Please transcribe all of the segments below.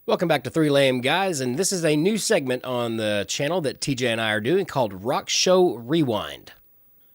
Welcome back to Three Lame Guys, and this is a new segment on the channel that TJ and I are doing called Rock Show Rewind,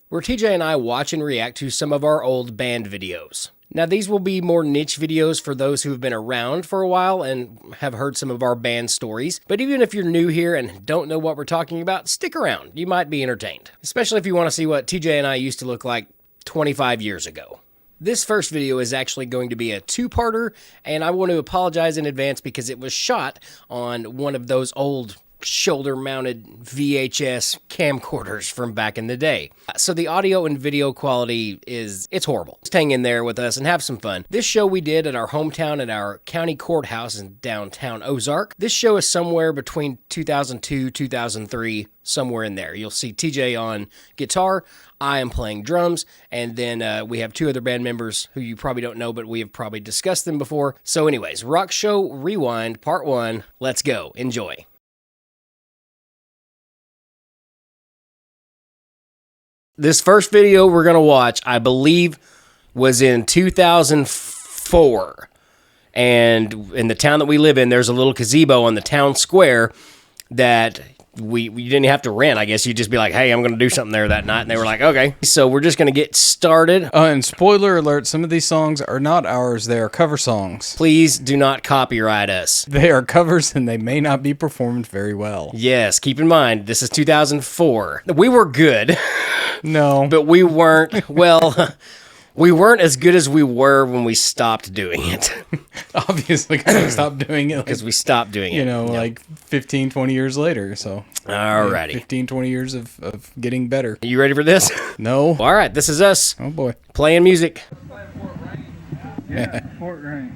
where TJ and I watch and react to some of our old band videos. Now, these will be more niche videos for those who have been around for a while and have heard some of our band stories, but even if you're new here and don't know what we're talking about, stick around. You might be entertained, especially if you want to see what TJ and I used to look like 25 years ago. This first video is actually going to be a two-parter, and I want to apologize in advance because it was shot on one of those old shoulder-mounted VHS camcorders from back in the day. So the audio and video quality it's horrible. Just hang in there with us and have some fun. This show we did at our hometown at our county courthouse in downtown Ozark. This show is somewhere between 2002, 2003, somewhere in there. You'll see TJ on guitar, I am playing drums, and then we have two other band members who you probably don't know, but we have probably discussed them before. So anyways, Rock Show Rewind, Part 1. Let's go. Enjoy. This first video we're going to watch, I believe, was in 2004. And in the town that we live in, there's a little gazebo on the town square that we didn't have to rent. I guess you'd just be like, hey, I'm going to do something there that night. And they were like, okay. So we're just going to get started. And spoiler alert, some of these songs are not ours. They are cover songs. Please do not copyright us. They are covers and they may not be performed very well. Yes, keep in mind, this is 2004. We were good. No. But we weren't, well, we weren't as good as we were when we stopped doing it. Obviously, because we stopped doing it. Because we stopped doing it. You know, like 15, 20 years later. So, alrighty. 15, 20 years of getting better. You ready for this? No. All right, this is us. Oh, boy. Playing music. Yeah, Fort Rain.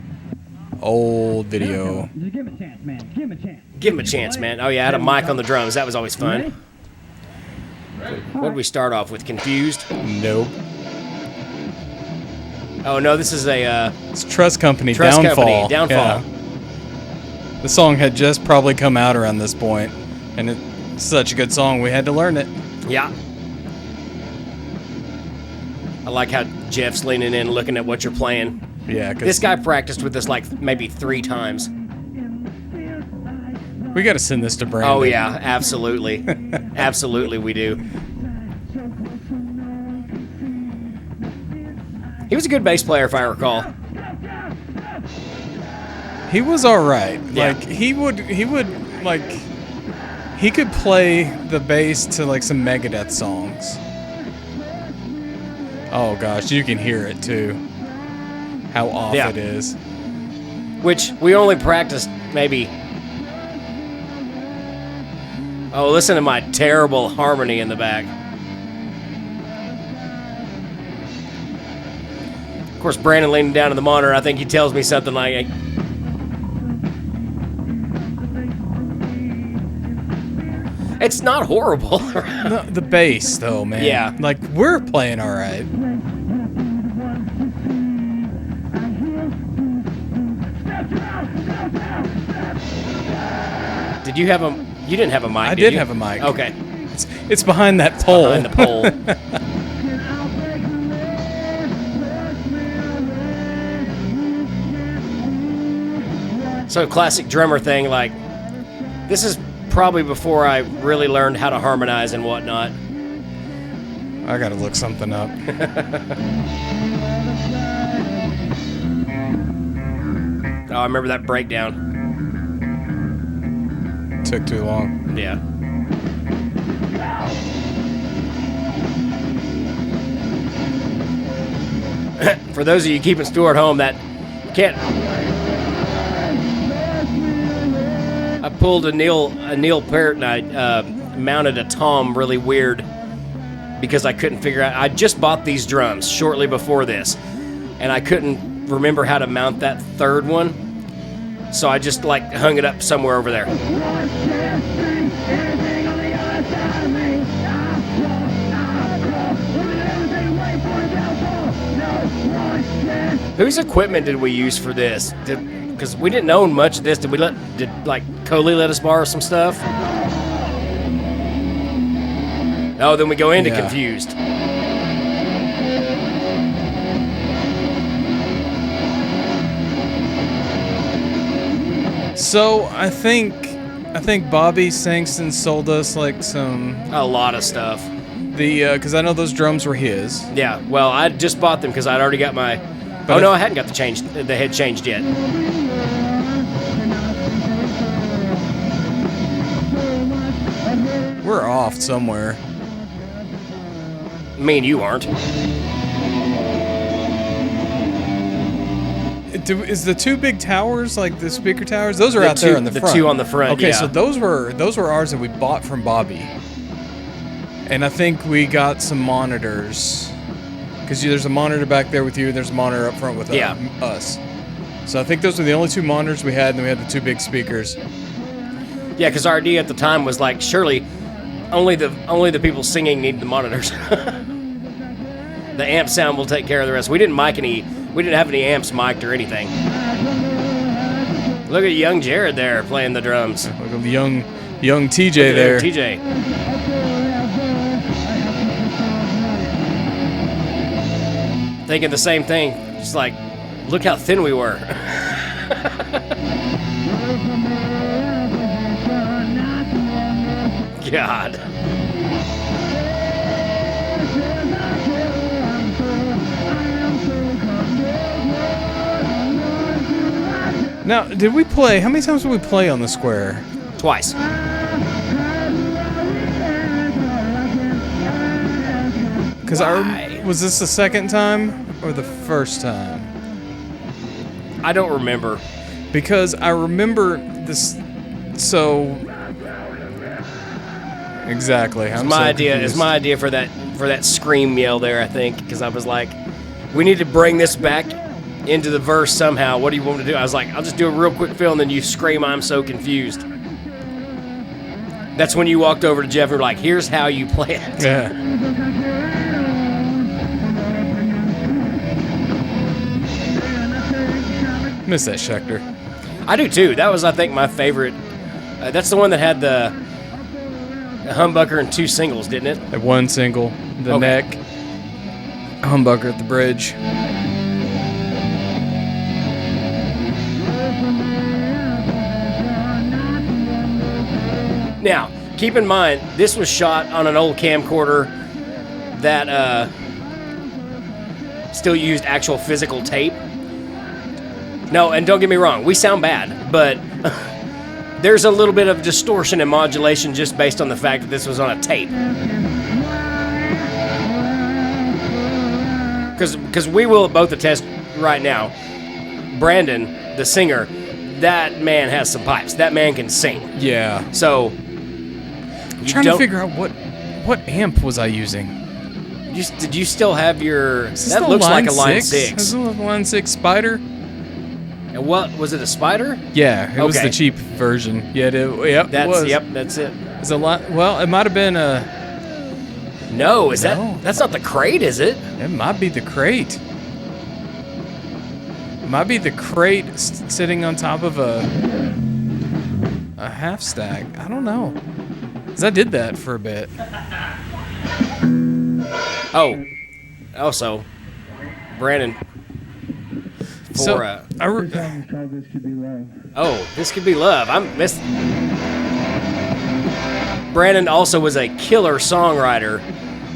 Old video. Just give him a chance, man. Give him a chance. Give him a chance, man. Oh, yeah, I had a mic on the drums. That was always fun. What did we start off with? Confused? Nope. Oh, no, this is a... It's Trust Company, Trust Downfall. Company, Downfall. Yeah. The song had just probably come out around this point, and it's such a good song, we had to learn it. Yeah. I like how Jeff's leaning in looking at what you're playing. Yeah, This guy practiced with us like maybe 3 times. we got to send this to Brandon. Oh, yeah, absolutely. Absolutely, we do. He was a good bass player, if I recall. He was all right. Yeah. Like he could play the bass to like some Megadeth songs. Oh gosh, you can hear it too. How off it is. Which we only practiced maybe... Oh, listen to my terrible harmony in the back. Of course, Brandon leaning down to the monitor, I think he tells me something like... It's not horrible. No, the bass, though, man. Yeah. Like, we're playing all right. Did you have a... You didn't have a mic, I did did you? have a mic. Okay. It's behind that pole. Behind the pole. So classic drummer thing, like, this is probably before I really learned how to harmonize and whatnot. I gotta look something up. Oh, I remember that breakdown. Took too long. Yeah. For those of you keeping score at home, that can't... I pulled a Neil Peart and I mounted a tom really weird because I couldn't figure out... I just bought these drums shortly before this, and I couldn't remember how to mount that third one, so I just like hung it up somewhere over there. Whose equipment did we use for this? Because we didn't own much of this. Did like Coley let us borrow some stuff? Oh, then we go into Confused. So I think Bobby Sangston sold us like some A lot of stuff. because I know those drums were his. Yeah, well, I just bought them because I'd already got my... But oh, no, I hadn't got the head changed yet. We're off somewhere. Me and you aren't. Is the two big towers like the speaker towers? Those are The out there two- in the the front. two on the front, Okay, yeah. so those were ours that we bought from Bobby, and I think we got some monitors because there's a monitor back there with you. And there's a monitor up front with us. So I think those were the only two monitors we had, and then we had the two big speakers. Yeah, because our idea at the time was like, surely only the people singing need the monitors. The amp sound will take care of the rest. We didn't have any amps mic'd or anything. Look at young Jared there playing the drums. Look at the young TJ Look at there. TJ. Thinking the same thing. Just like, look how thin we were. God. Now, did we play? How many times did we play on the square? Twice. Because was this the second time or the first time? I don't remember. Because I remember this. So exactly. It's my idea for that scream yell there, I think, because I was like, we need to bring this back into the verse somehow. What do you want me to do? I was like, I'll just do a real quick fill, and then you scream, I'm so confused. That's when you walked over to Jeff and were like, here's how you play it. Yeah. Miss that Schecter. I do too. That was, I think, my favorite. That's the one that had the humbucker and two singles, didn't it? That one single, the neck, humbucker at the bridge. Now, keep in mind, this was shot on an old camcorder that still used actual physical tape. No, and don't get me wrong, we sound bad, but there's a little bit of distortion and modulation just based on the fact that this was on a tape. Because we will both attest right now, Brandon, the singer, that man has some pipes. That man can sing. Yeah. So, I'm trying to figure out what amp was I using. Did you still have your... Is this That the looks like a Line Line 6? 6. Is it a Line 6 Spider? And what, was it a Spider? Yeah, it was Okay. the cheap version. Yeah, it was. Yep, that's it. It's a lot. Well, it might have been a... No, No. that's not the crate, is it? It might be the crate. It might be the crate sitting on top of a half stack. I don't know. 'Cause I did that for a bit. Oh, also, Brandon. So, This could be love. Oh, this could be love. Brandon also was a killer songwriter.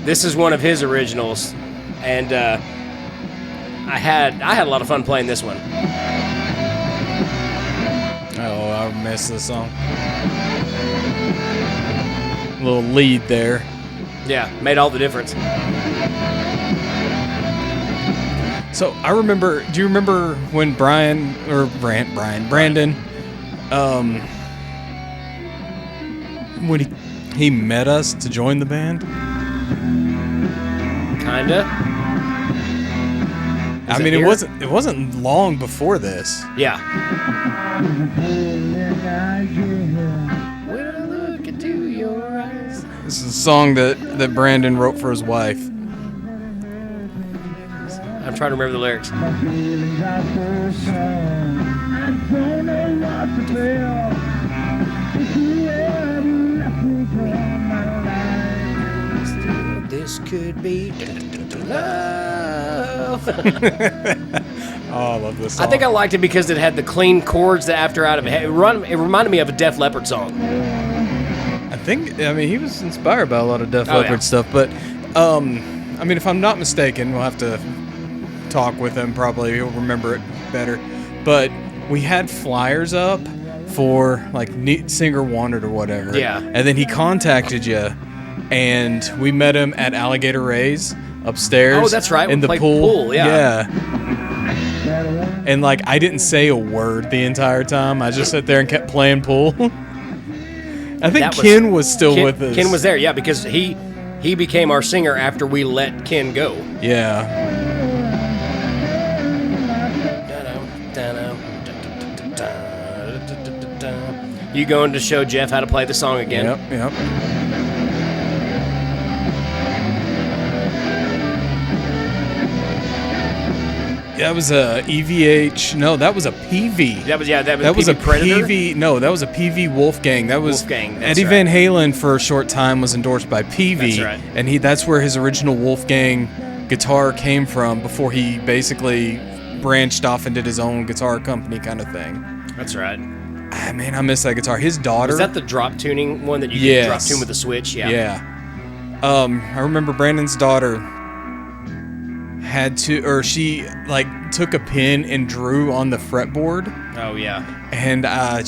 This is one of his originals, and I had a lot of fun playing this one. Oh, I missed this song. Little lead there. Yeah, made all the difference. So I remember. Do you remember when Brandon, when he met us to join the band? Kinda. I it mean, here? it wasn't long before this. Yeah. When I look into your eyes. This is a song that Brandon wrote for his wife. I'm trying to remember the lyrics. This could be love. Oh, I love this song. I think I liked it because it had the clean chords that after out of it. It reminded me of a Def Leppard song. I mean, he was inspired by a lot of Def Leppard stuff, but, I mean, if I'm not mistaken, we'll have to talk with him probably. He'll remember it better. But we had flyers up for, like, Singer Wanted or whatever. Yeah. And then he contacted you, and we met him at Alligator Ray's upstairs. Oh, that's right. In We the played pool. pool, yeah. And, like, I didn't say a word the entire time. I just sat there and kept playing pool. I think Ken was still with us. Ken was there, yeah, because he became our singer after we let Ken go. Yeah. You going to show Jeff how to play the song again? Yep. That was a EVH. No, that was a PV. That was a Predator? PV. No, that was a PV Wolfgang. That was Wolfgang, that's Eddie right. Van Halen for a short time was endorsed by PV. That's right. And that's where his original Wolfgang guitar came from before he basically branched off and did his own guitar company kind of thing. That's right. Ah, man, I miss that guitar. His daughter. Is that the drop tuning one that you Yes. can drop tune with the switch? Yeah. Yeah. I remember Brandon's daughter she like took a pen and drew on the fretboard, Oh yeah. and I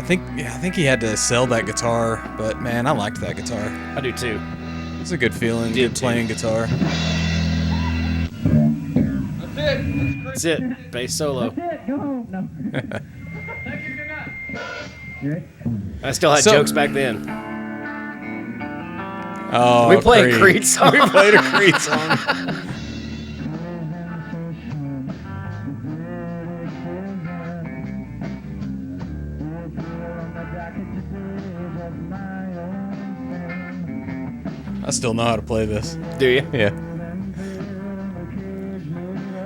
think he had to sell that guitar, but man, I liked that guitar. I do too. It's a good feeling, Did good too. playing guitar. That's it. Bass solo. That's it. Go home. No. I still had So- jokes back then. Oh, We played a Creed song. We played a Creed song. I still know how to play this. Do you? Yeah.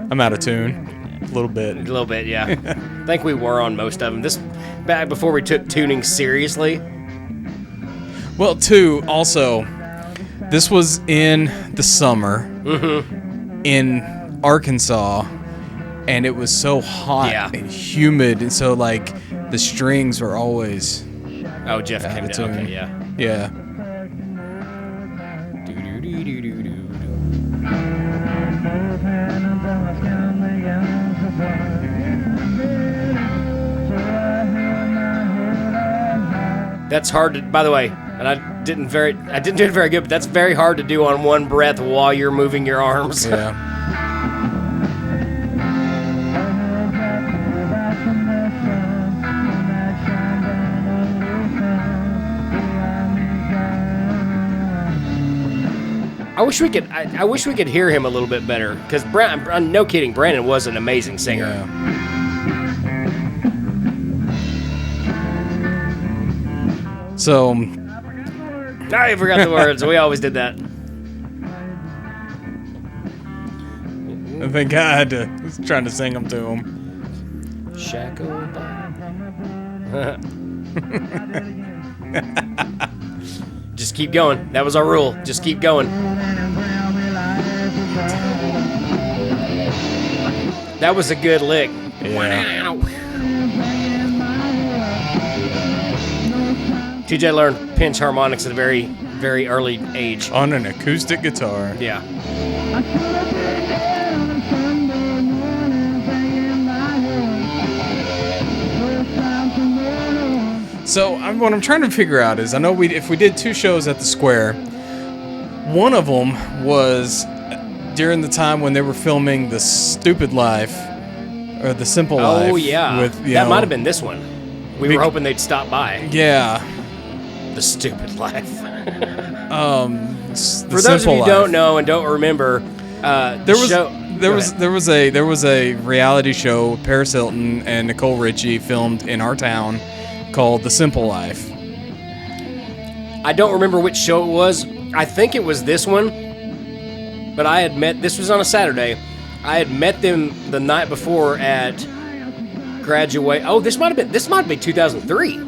I'm out of tune. A little bit. A little bit, yeah. I think we were on most of them. This back before we took tuning seriously. Well, too, also, this was in the summer in Arkansas, and it was so hot Yeah. and humid, and so, like, the strings were always... Oh, Jeff came of down. tune. Okay, yeah. Yeah. That's hard to, by the way, and I didn't do it very good, but that's very hard to do on one breath while you're moving your arms. Yeah. I wish we could hear him a little bit better, because no kidding, Brandon was an amazing singer. Yeah. So, I forgot the words. We always did that. I think I was trying to sing them to him. Shackled by. Just keep going. That was our rule. Just keep going. That was a good lick. Yeah. TJ learned pinch harmonics at a very, very early age. On an acoustic guitar. Yeah. So what I'm trying to figure out is, I know if we did 2 shows at the Square, one of them was during the time when they were filming The Stupid Life, or The Simple Life. Oh, yeah. That might have been this one. We were hoping they'd stop by. Yeah. The Stupid Life. For those of you who don't know and don't remember, there was a reality show Paris Hilton and Nicole Richie filmed in our town called The Simple Life. I don't remember which show it was. I think it was this one. But this was on a Saturday. I had met them the night before at graduate. Oh, this might have been 2003.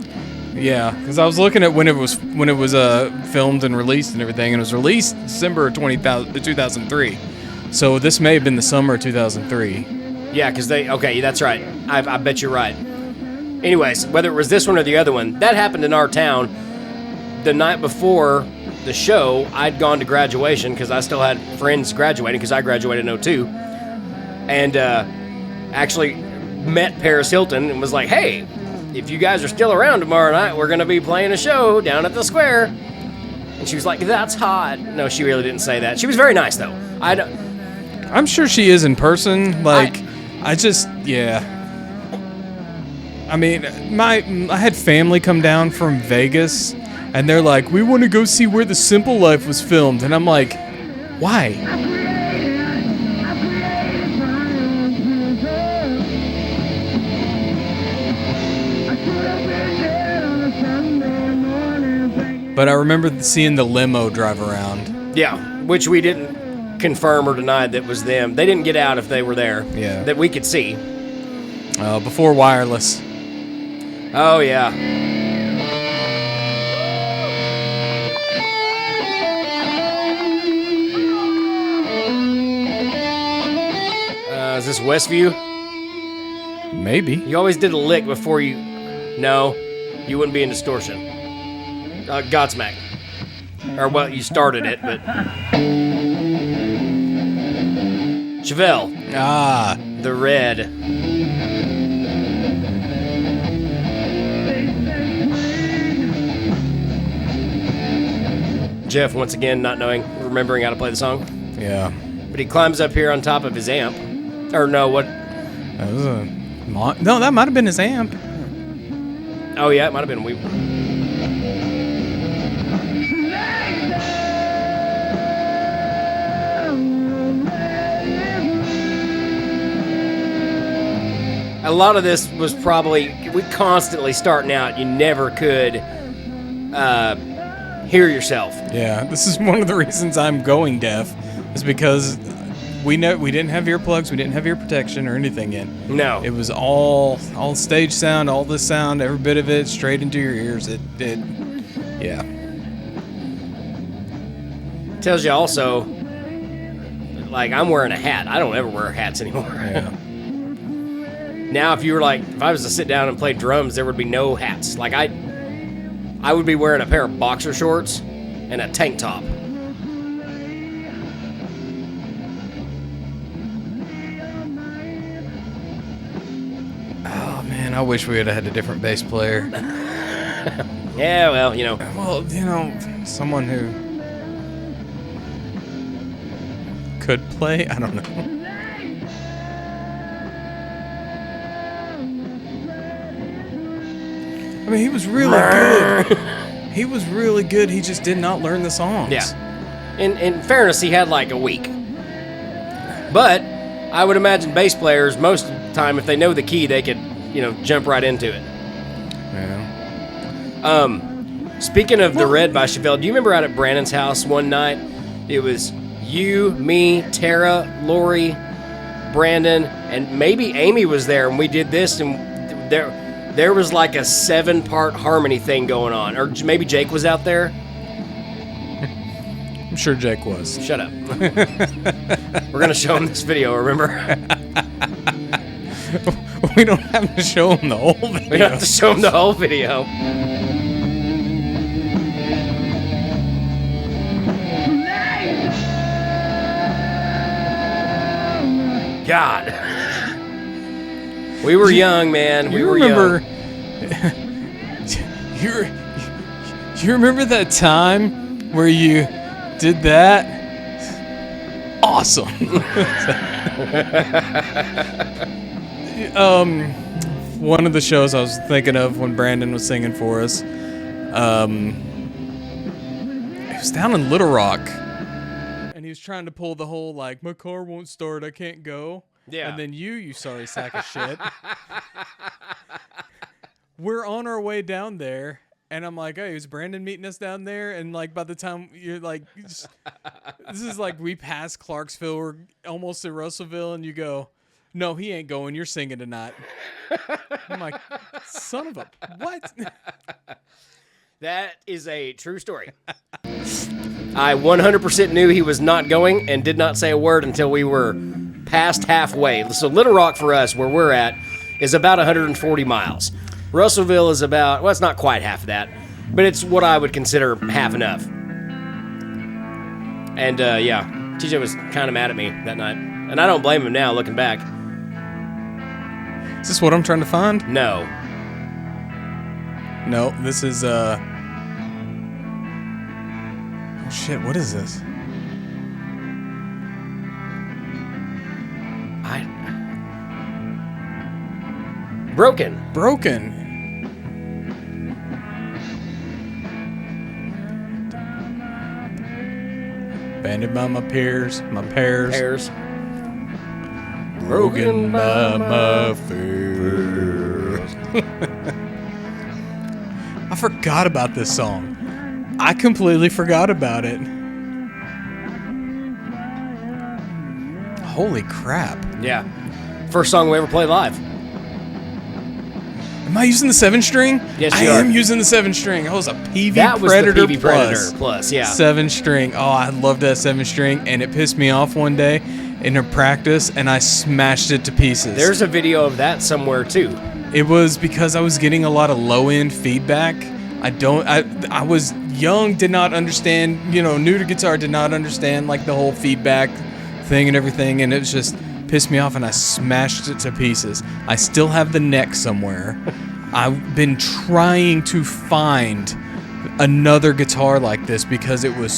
Yeah, because I was looking at when it was filmed and released and everything, and it was released December of 2003. So this may have been the summer of 2003. Yeah, because okay, that's right. I bet you're right. Anyways, whether it was this one or the other one, that happened in our town. The night before the show, I'd gone to graduation because I still had friends graduating because I graduated in 02. And actually met Paris Hilton and was like, hey, if you guys are still around tomorrow night, we're going to be playing a show down at the square. And she was like, that's hot. No, she really didn't say that. She was very nice, though. I'm sure she is in person. Yeah. I mean, I had family come down from Vegas, and they're like, we want to go see where The Simple Life was filmed. And I'm like, why? But I remember seeing the limo drive around. Yeah, which we didn't confirm or deny that was them. They didn't get out if they were there. Yeah. That we could see. Before wireless. Oh, yeah. Is this Westview? Maybe. You always did a lick before you... No, you wouldn't be in distortion. Godsmack. Or, well, you started it, but... Chevelle. Ah. The Red. Jeff, once again, not remembering how to play the song. Yeah. But he climbs up here on top of his amp. Or no, what? That was no, that might have been his amp. Oh, yeah, it might have been. A lot of this was probably, we constantly starting out, you never could hear yourself. Yeah, this is one of the reasons I'm going deaf, is because we didn't have earplugs, we didn't have ear protection or anything in. No. It was all stage sound, all the sound, every bit of it straight into your ears. Yeah. Tells you also, like, I'm wearing a hat. I don't ever wear hats anymore. Yeah. Now, if I was to sit down and play drums, there would be no hats. Like, I would be wearing a pair of boxer shorts and a tank top. Oh, man, I wish we would have had a different bass player. Yeah, well, someone who could play? I don't know. I mean, he was really good. He was really good. He just did not learn the songs. Yeah. In fairness, he had like a week. But I would imagine bass players, most of the time, if they know the key, they could, jump right into it. Yeah. Speaking of The Red by Chevelle, do you remember out at Brandon's house one night? It was you, me, Tara, Lori, Brandon, and maybe Amy was there, and we did this, and there was like a 7-part harmony thing going on. Or maybe Jake was out there. I'm sure Jake was. Shut up. We're going to show him this video, remember? We don't have to show him the whole video. We don't have to show him the whole video. God. We were young, man. We were young. You remember that time where you did that? Awesome. One of the shows I was thinking of when Brandon was singing for us, it was down in Little Rock, and he was trying to pull the whole, like, my car won't start, I can't go. Yeah. And then you sorry sack of shit. We're on our way down there, and I'm like, hey, is Brandon meeting us down there? And, like, by the time you're like, this is like we passed Clarksville, we're almost at Russellville, and you go, no, he ain't going, you're singing tonight. I'm like, son of a, what? That is a true story. I 100% knew he was not going and did not say a word until we were past halfway. So Little Rock for us, where we're at, is about 140 miles. Russellville is about, well, it's not quite half of that, but it's what I would consider half enough. And yeah, TJ was kind of mad at me that night. And I don't blame him now, looking back. Is this what I'm trying to find? No. No, this is, oh shit, what is this? Broken. Broken. Banded by my pears, my pears. Pears. Broken by my fears. I forgot about this song. I completely forgot about it. Holy crap. Yeah. First song we ever played live. Am I using the 7-string? Yes, I you are. am using the 7-string. Oh, it was a PV That was Predator the PV Plus. Predator Plus, yeah. 7-string. Oh, I loved that 7-string, and it pissed me off one day in a practice, and I smashed it to pieces. There's a video of that somewhere, too. It was because I was getting a lot of low-end feedback. I was young, did not understand, new to guitar, did not understand, like, the whole feedback thing and everything, and it was just pissed me off, and I smashed it to pieces. I still have the neck somewhere. I've been trying to find another guitar like this because it was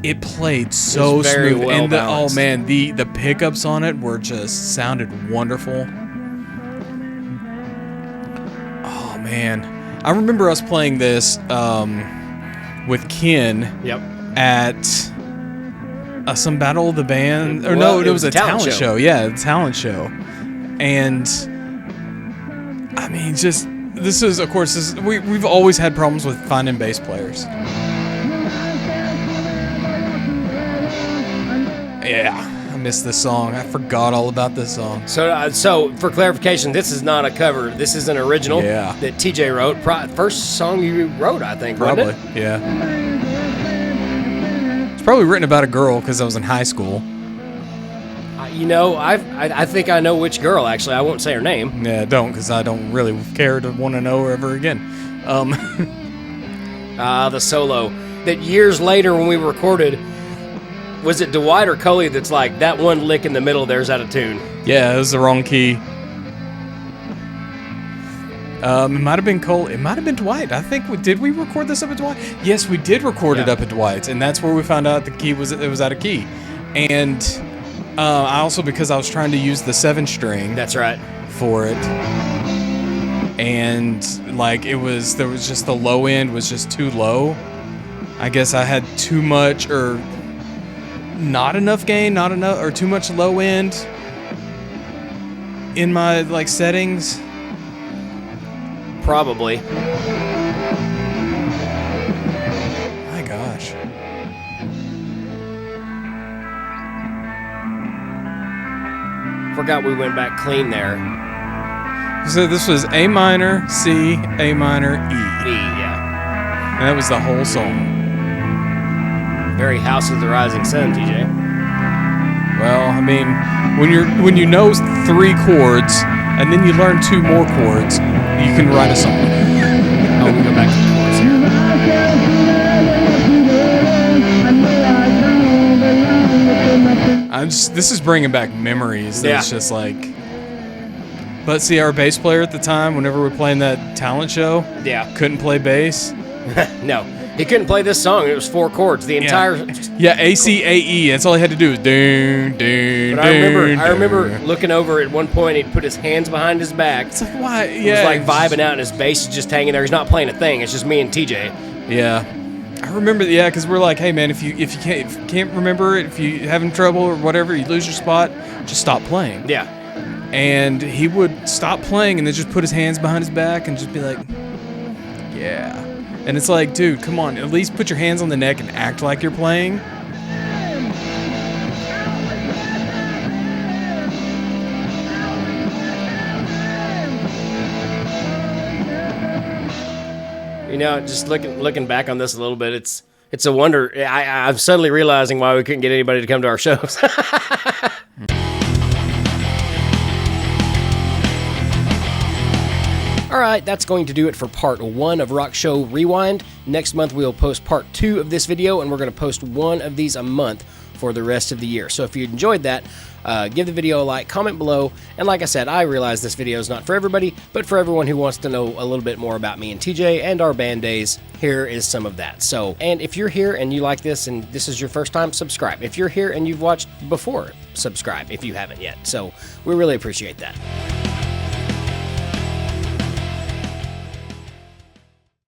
it played so very smooth. well And balanced. oh man, the pickups on it were just sounded wonderful. Oh man, I remember us playing this with Ken Yep. at some Battle of the Band, or Well, no, it was a talent show. Yeah, a talent show. And I mean, this is, of course, we've always had problems with finding bass players. Yeah, I missed this song. I forgot all about this song. So for clarification, this is not a cover. This is an original Yeah. that TJ wrote. First song you wrote, I think, Probably, wasn't it? yeah. It's probably written about a girl because I was in high school. I think I know which girl, actually. I won't say her name. Yeah, don't, because I don't really care to want to know her ever again. The solo that years later when we recorded, was it Dwight or Coley that's like, that one lick in the middle there's out of tune? Yeah, it was the wrong key. It might have been Cole. It might have been Dwight. I think did we record this up at Dwight? Yes, we did record it up at Dwight's, and that's where we found out the key was out of key. And I also, because I was trying to use the 7-string. That's right. For it, and like there was just the low end was just too low. I guess I had too much or not enough gain, not enough or too much low end in my like settings. Probably. My gosh. Forgot we went back clean there. So this was A minor, C, A minor, E. E, yeah. And that was the whole song. Very House of the Rising Sun, TJ. Well, I mean, when you know 3 chords and then you learn 2 more chords, you can write a song. Oh, we go back to the chorus here. This is bringing back memories. Yeah. It's just like, but see, our bass player at the time, whenever we were playing that talent show, Yeah. couldn't play bass. No, he couldn't play this song. It was 4 chords. The entire. Yeah, A, C, A, E. That's all he had to do was ding, ding, But I remember looking over at one point. He'd put his hands behind his back. It's like, why? He Yeah. was like vibing out, and his bass is just hanging there. He's not playing a thing. It's just me and TJ. Yeah. I remember, yeah, because we're like, hey man, if you can't remember it, if you're having trouble or whatever, you lose your spot, just stop playing. Yeah. And he would stop playing and then just put his hands behind his back and just be like, yeah. And it's like, dude, come on, at least put your hands on the neck and act like you're playing. You know, just looking back on this a little bit, it's a wonder. I'm suddenly realizing why we couldn't get anybody to come to our shows. All right, that's going to do it for part 1 of Rock Show Rewind. Next month, we'll post part 2 of this video, and we're going to post 1 of these a month for the rest of the year. So if you enjoyed that, give the video a like, comment below, and like I said, I realize this video is not for everybody, but for everyone who wants to know a little bit more about me and TJ and our band days, here is some of that. So, and if you're here and you like this and this is your first time, subscribe. If you're here and you've watched before, subscribe if you haven't yet. So we really appreciate that.